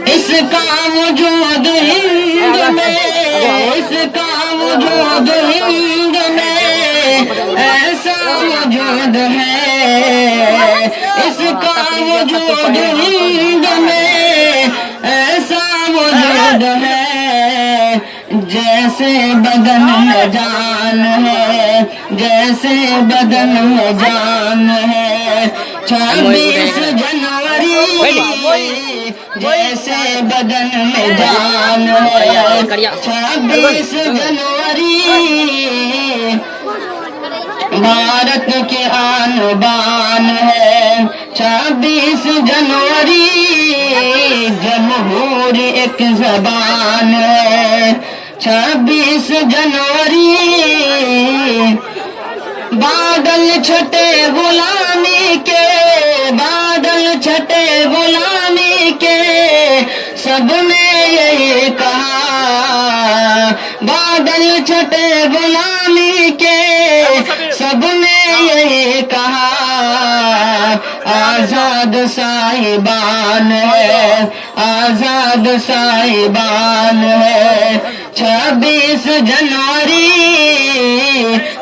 اس کا وجود ہند میں، اس کا وجود ہند میں ایسا وجود ہے، اس کا وجود ہند میں ایسا وجود ہے، جیسے بدن میں جان ہے، جیسے بدن میں جان ہے۔ 26 جنوری جیسے بدن میں جان ہے، 26 جنوری بھارت کے آن بان ہے، 26 جنوری جمہوری ایک زبان ہے، 26 جنوری بادل چھٹے غلامی کے، بادل چھٹے غلامی کے، سب نے یہی کہا، بادل چھٹے غلامی کے، سب نے یہی کہا، آزاد صاحبان ہے، آزاد صاحبان ہے، 26 جنوری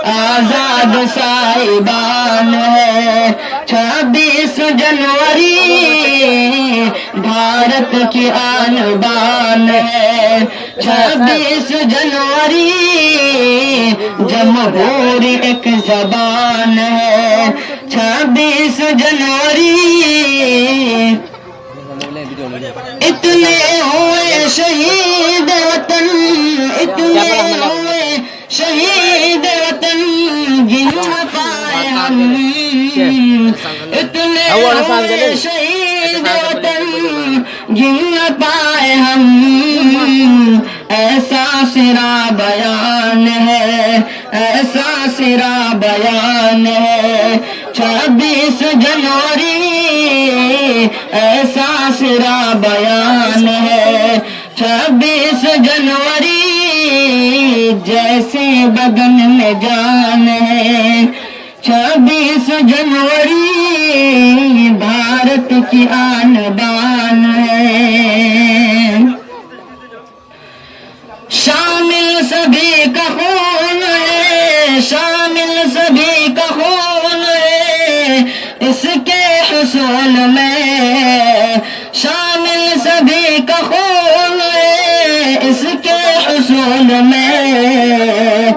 آزاد صاحبان ہے، 26 جنوری بھارت کی آن بان ہے، 26 جنوری جمہوری ایک زبان ہے، 26 جنوری اتنے ہوئے شہید وطن، اتنے ہوئے شہید وطن جن پائے ہم، اتنے ہوئے شہید وطن جن پائے ہم، ایسا سرا بیان ہے، ایسا سرا بیان ہے، 26 جنوری ایسا سرا بیان ہے، 26 جنوری جیسے بدن میں جان ہے، 26 جنوری بھارت کی آن بان ہے، شامل سبھی کا خون ہے، شامل سبھی کا خون ہے اس کے حصول میں، شامل سبھی کا خون ہے اس کے حصول میں،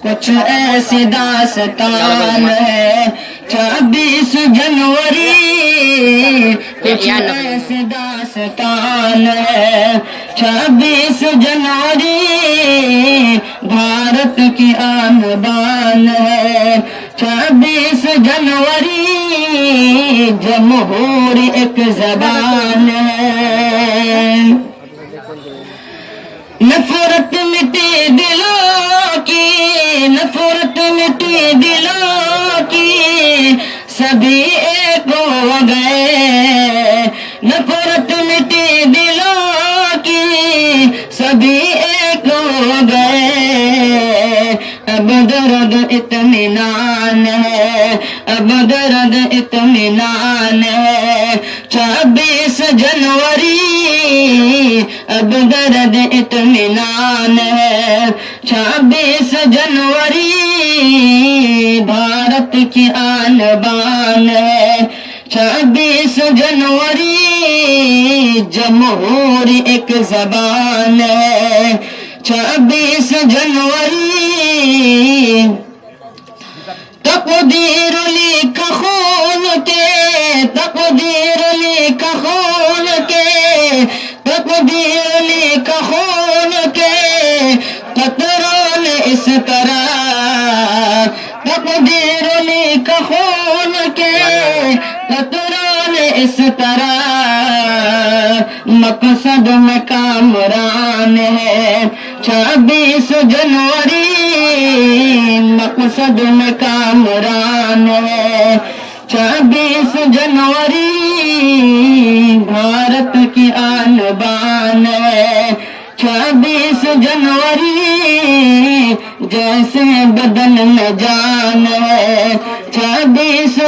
کچھ ایسی داستان ہے 26 جنوری، کچھ ایسی داستان ہے 26 جنوری بھارت کی آن بان ہے، 26 جنوری جمہوری ایک زبان ہے، نفرت مٹی دلوں کی، نفرت مٹی دلوں کی، سبھی ایک ہو گئے، نفرت مٹی دلوں کی، سبھی ایک ہو گئے، اب درد اطمینان ہے، اب درد اطمینان ہے، 26 جنوری اب درد اطمینان ہے، 26 جنوری بھارت کی آن بان ہے، 26 جنوری جمہوری ایک زبان ہے، 26 جنوری تقدیر لکھا خون کے، تقدیر لکھا خون کے، تقدیر لکھا خون کے، قطروں نے اس طرح، تقدیر لکھا خون کے، قطروں نے اس طرح، مقصد میں کامران ہے 26 جنوری، مقصد میں کامران ہے 26 جنوری، بھارت کی آن بان ہے 26 جنوری، جیسے بدن میں جان ہے 26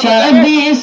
26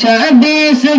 26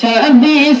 26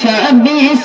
26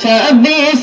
26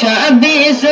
26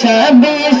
26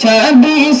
26